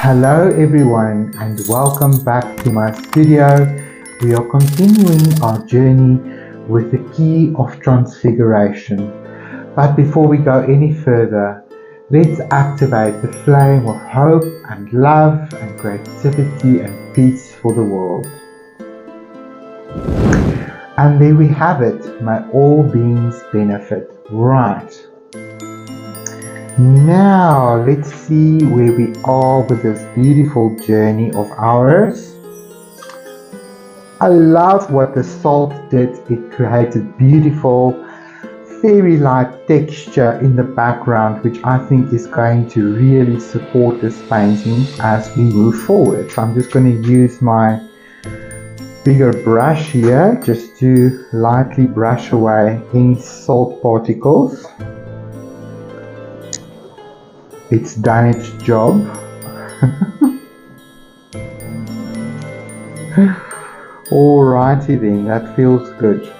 Hello everyone and welcome back to my studio. We are continuing our journey with the Key of Transfiguration. But before we go any further, let's activate the flame of hope and love and creativity and peace for the world. And there we have it. May all beings benefit. Right. Now let's see where we are with this beautiful journey of ours. I love what the salt did. It created beautiful fairy-like texture in the background, which I think is going to really support this painting as we move forward. So I'm just going to use my bigger brush here just to lightly brush away any salt particles. It's done its job. Alrighty then, that feels good.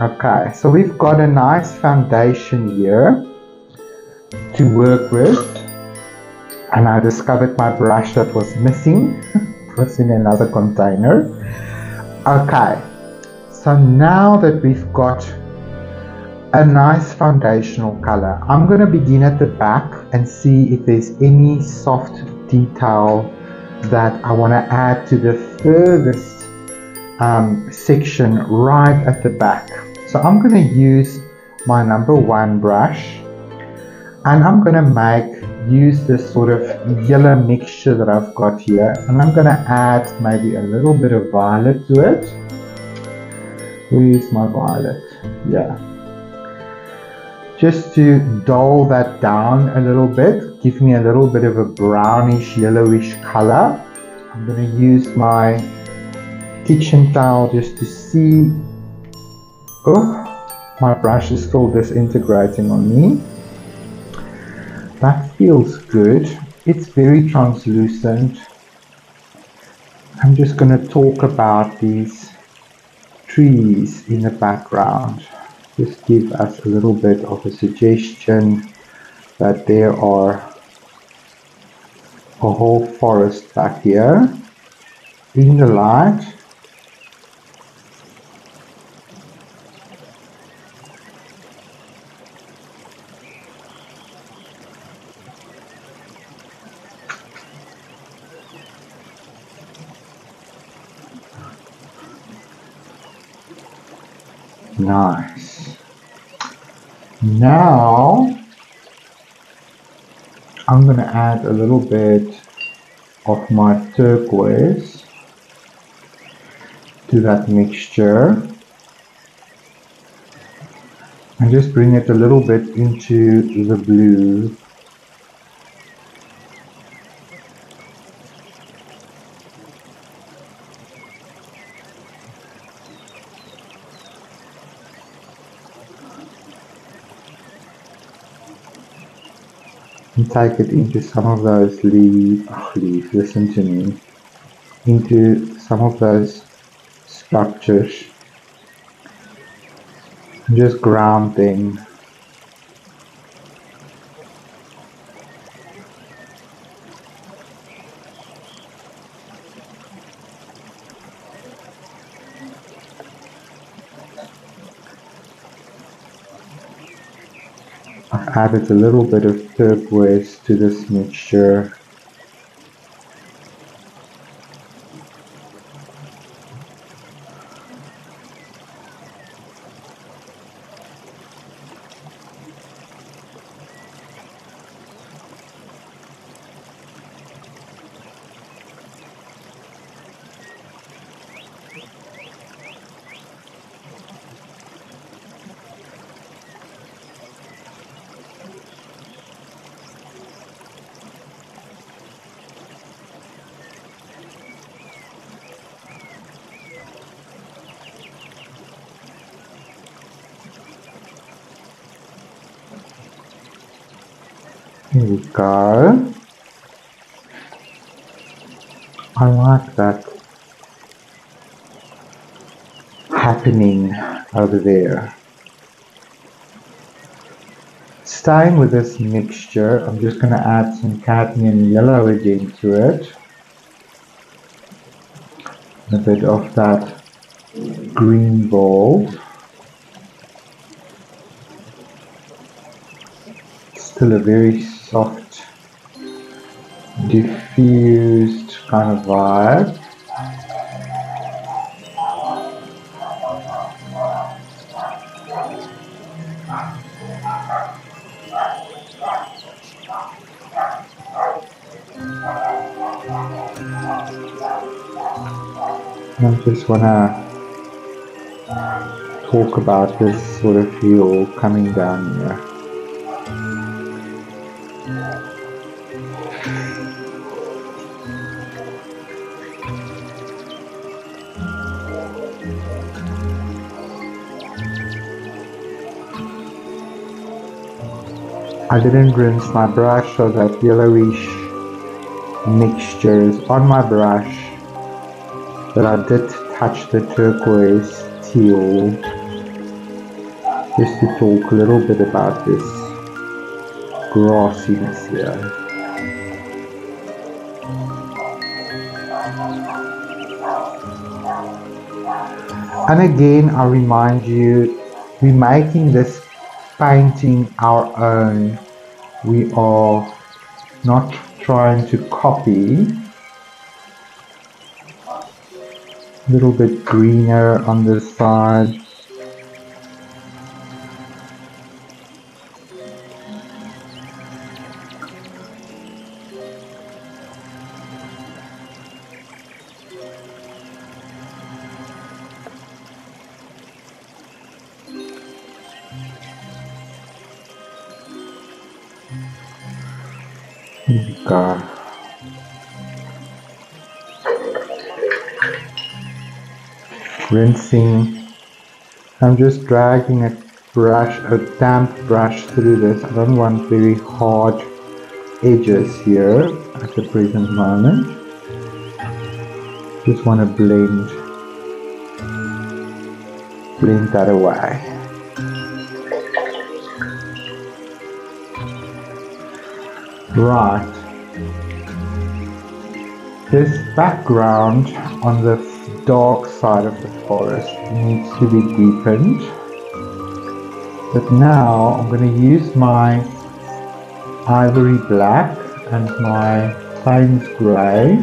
Okay, so we've got a nice foundation here to work with. And I discovered my brush that was missing. It was in another container. Okay, so now that we've got a nice foundational color, I'm going to begin at the back and see if there's any soft detail that I want to add to the furthest section right at the back. So I'm going to use my number 1 brush and I'm going to use this sort of yellow mixture that I've got here, and I'm going to add maybe a little bit of violet to it. Where's my violet? Yeah. Just to dull that down a little bit, give me a little bit of a brownish yellowish color. I'm going to use my kitchen towel just to see. Oh, my brush is still disintegrating on me. That feels good. It's very translucent. I'm just going to talk about these trees in the background. Just give us a little bit of a suggestion that there are a whole forest back here in the light. Nice. Now I'm going to add a little bit of my turquoise to that mixture and just bring it a little bit into the blue. And take it into some of those leaves, listen to me, into some of those structures, and just ground them. I've added a little bit of turquoise to this mixture. Here we go. I like that happening over there. Staying with this mixture, I'm just going to add some cadmium yellow again to it. A bit of that green bulb. Still a very soft, diffused kind of vibe. I just want to talk about this sort of feel coming down here. I didn't rinse my brush, so that yellowish mixture is on my brush, but I did touch the turquoise teal just to talk a little bit about this grassiness here. And again, I remind you, we're making this painting our own. We are not trying to copy. A little bit greener on this side. Here we go. Rinsing. I'm just dragging a damp brush through this. I don't want very hard edges here at the present moment. Just want to blend that away. Right. This background on the dark side of the forest needs to be deepened. But now I'm going to use my ivory black and my Payne's grey.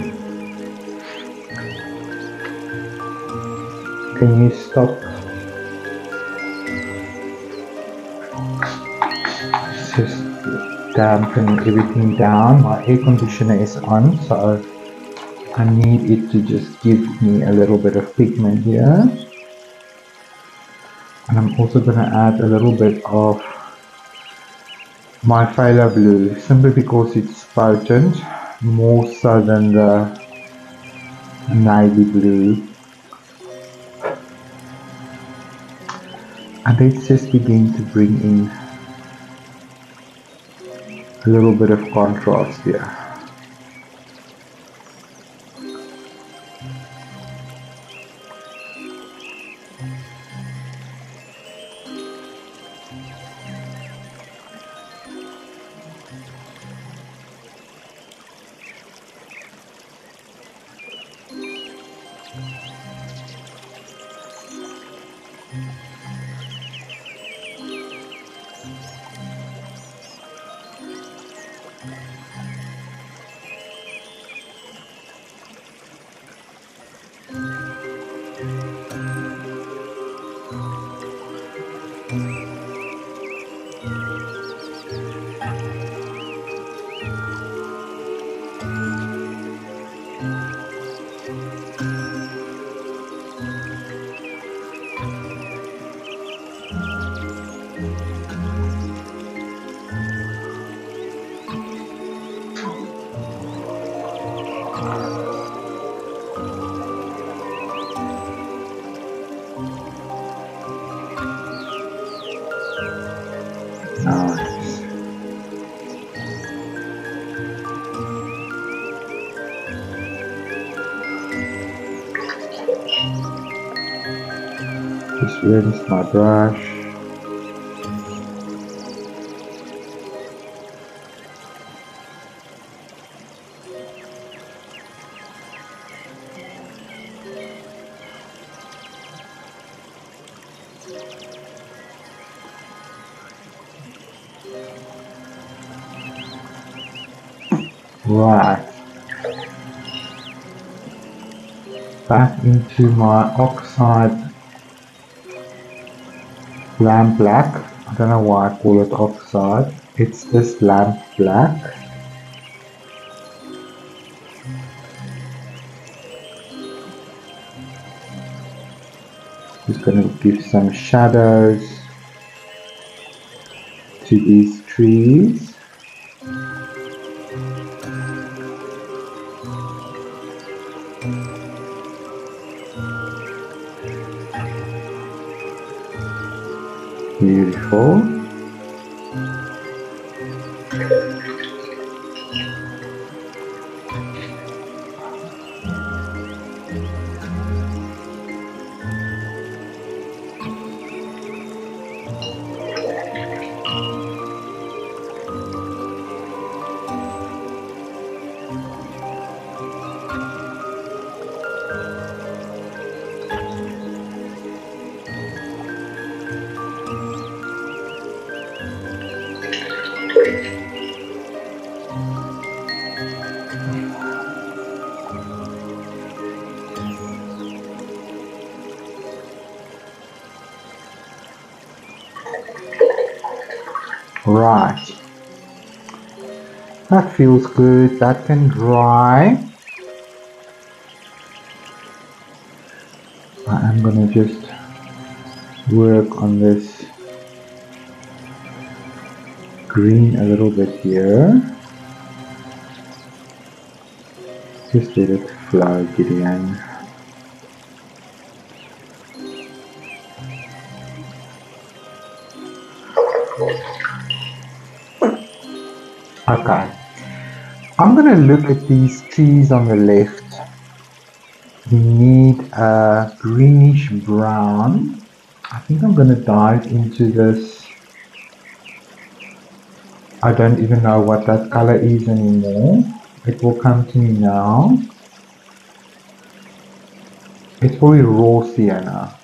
Can you stop? Just dampen everything down. My air conditioner is on, so I need it to just give me a little bit of pigment here. And I'm also going to add a little bit of my phthalo blue, simply because it's potent, more so than the navy blue. And let's just begin to bring in a little bit of contrast here. Nice. Just rinse my brush. Right, back into my oxide lamp black. I don't know why I call it oxide. It's this lamp black. Just going to give some shadows to these trees. Beautiful. Right, that feels good. That can dry. I am going to just work on this green a little bit here. Just let it flow, Gideon. Okay, I'm going to look at these trees on the left. We need a greenish brown. I think I'm going to dive into this. I don't even know what that color is anymore. It will come to me now. It's probably raw sienna.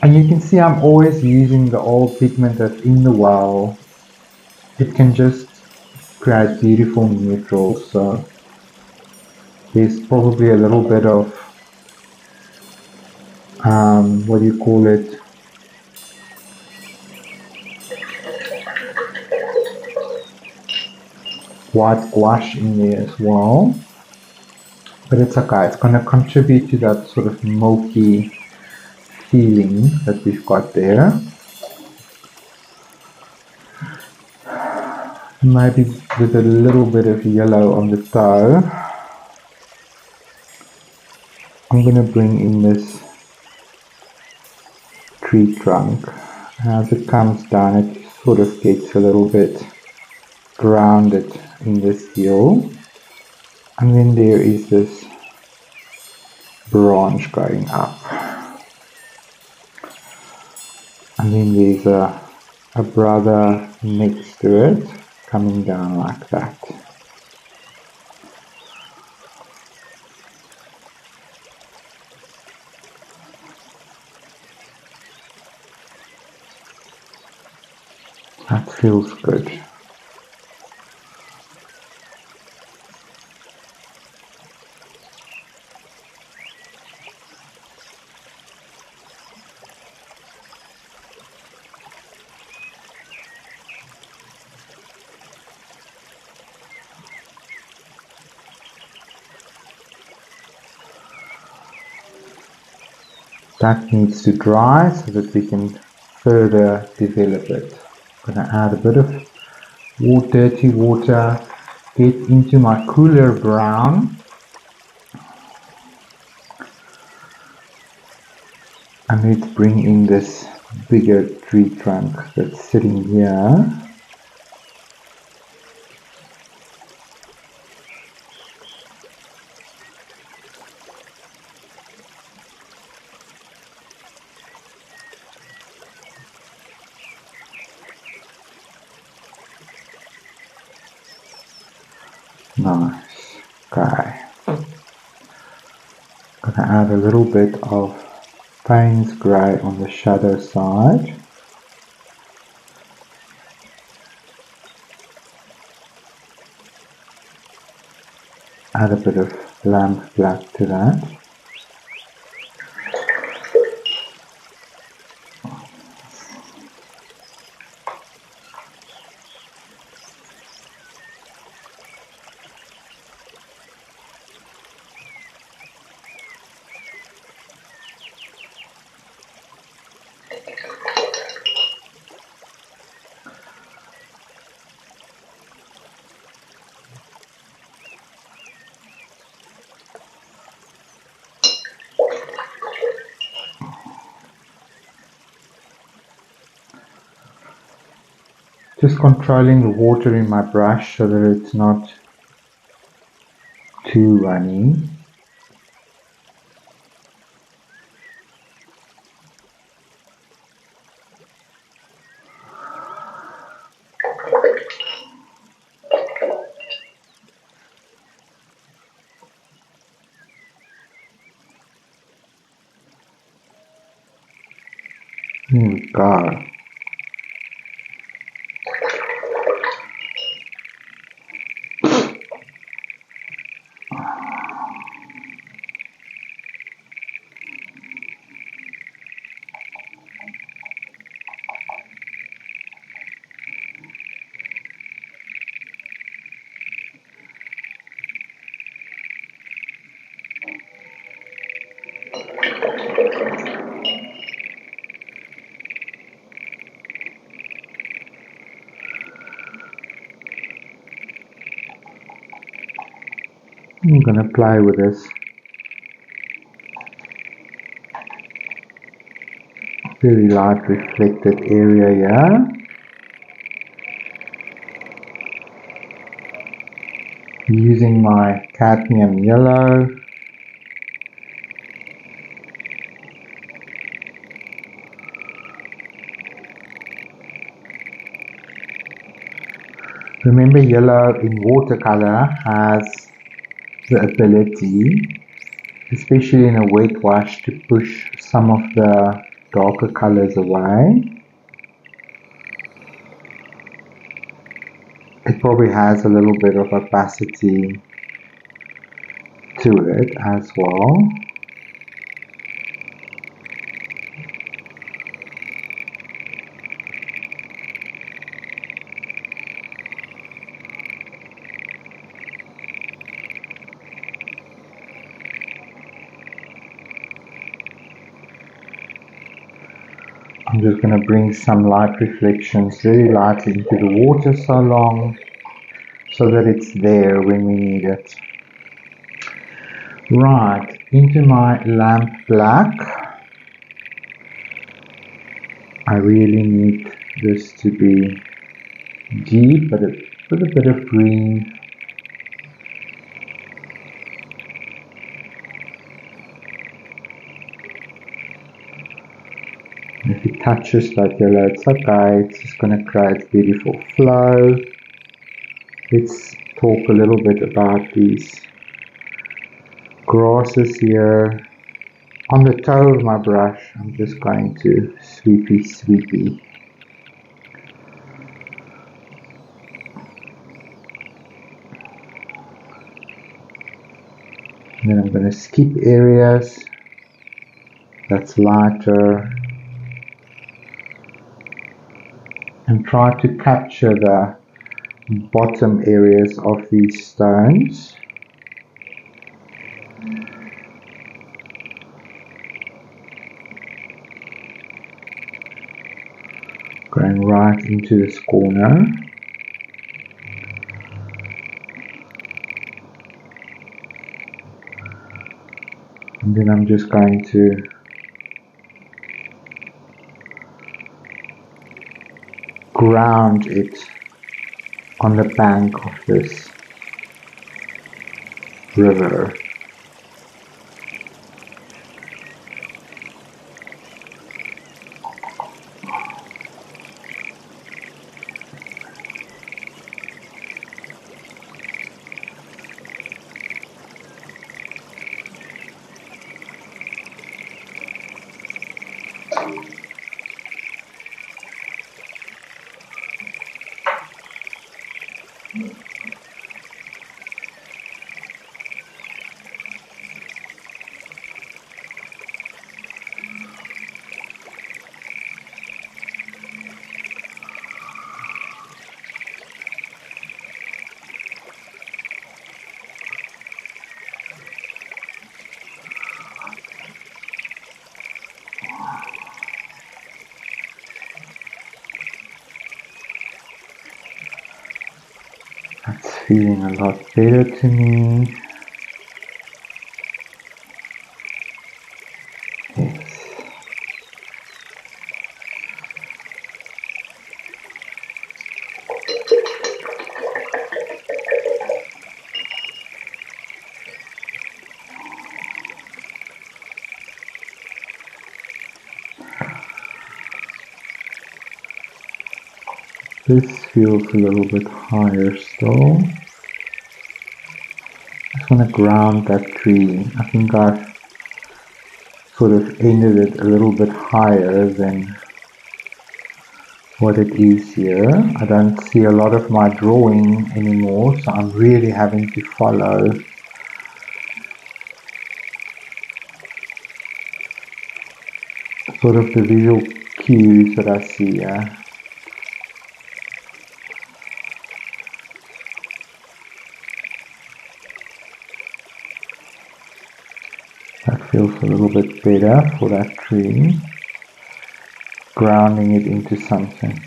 And you can see I'm always using the old pigment that's in the well. It can just create beautiful neutrals. So there's probably a little bit of, what do you call it? White gouache in there as well. But it's okay. It's going to contribute to that sort of milky feeling that we've got there. Maybe with a little bit of yellow on the toe. I'm going to bring in this tree trunk. As it comes down, it sort of gets a little bit grounded in this hill. And then there is this branch going up. And then there's a brother next to it, coming down like that. That feels good. That needs to dry so that we can further develop it. I'm going to add a bit of dirty water, get into my cooler brown, and let's bring in this bigger tree trunk that's sitting here. Nice. Okay. Gonna add a little bit of Payne's grey on the shadow side. Add a bit of lamp black to that. Just controlling the water in my brush so that it's not too runny. Here we go. I'm going to play with this very light reflected area here. Using my cadmium yellow. Remember, yellow in watercolor has the ability, especially in a wet wash, to push some of the darker colors away. It probably has a little bit of opacity to it as well. I'm just going to bring some light reflections very lightly into the water so that it's there when we need it. Right, into my lamp black. I really need this to be deep, but with a bit of green. If it touches that yellow, it's okay, it's just going to create beautiful flow. Let's talk a little bit about these grasses here. On the toe of my brush, I'm just going to sweepy. And then I'm going to skip areas that's lighter and try to capture the bottom areas of these stones. Going right into this corner. And then I'm just going to ground it on the bank of this river. It's feeling a lot better to me. Yes. This feels a little bit higher still. I just want to ground that tree. I think I've sort of ended it a little bit higher than what it is here. I don't see a lot of my drawing anymore, so I'm really having to follow sort of the visual cues that I see here. That feels a little bit better for that tree. Grounding it into something.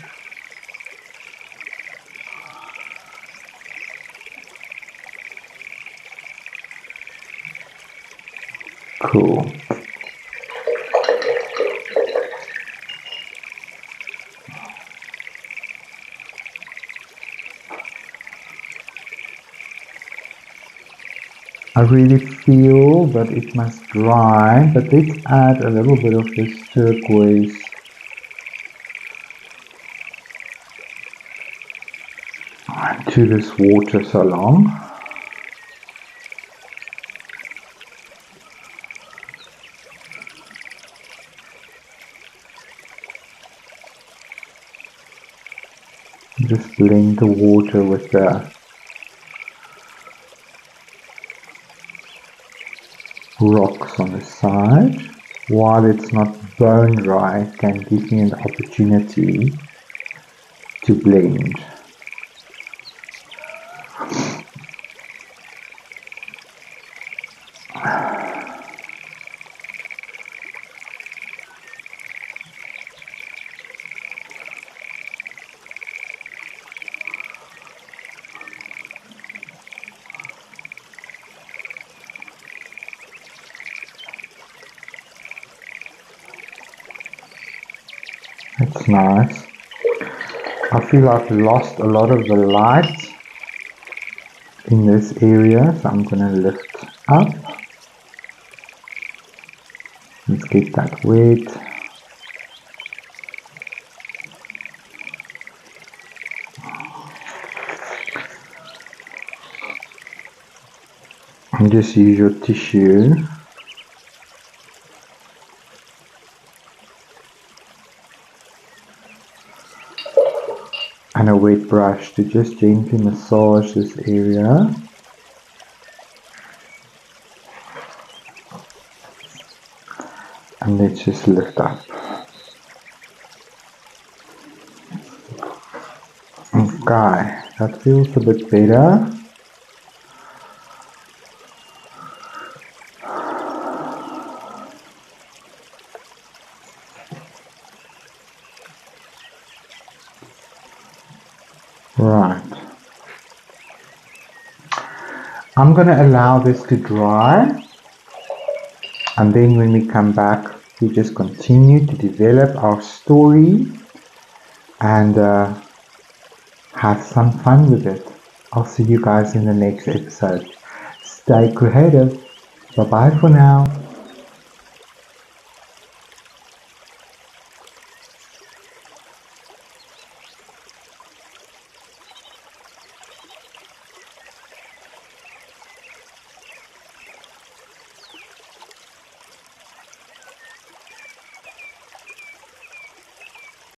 Cool. I really feel that it must dry, but let's add a little bit of this turquoise to this water salon. Just blend the water with the rocks on the side. While it's not bone dry, it can give me an opportunity to blend. That's nice. I feel I've lost a lot of the light in this area, so I'm going to lift up. Let's get that wet. And just use your tissue and a wet brush to just gently massage this area. And let's just lift up. Okay, that feels a bit better. Right. I'm going to allow this to dry, and then when we come back, we just continue to develop our story and have some fun with it. I'll see you guys in the next episode. Stay creative. Bye bye for now.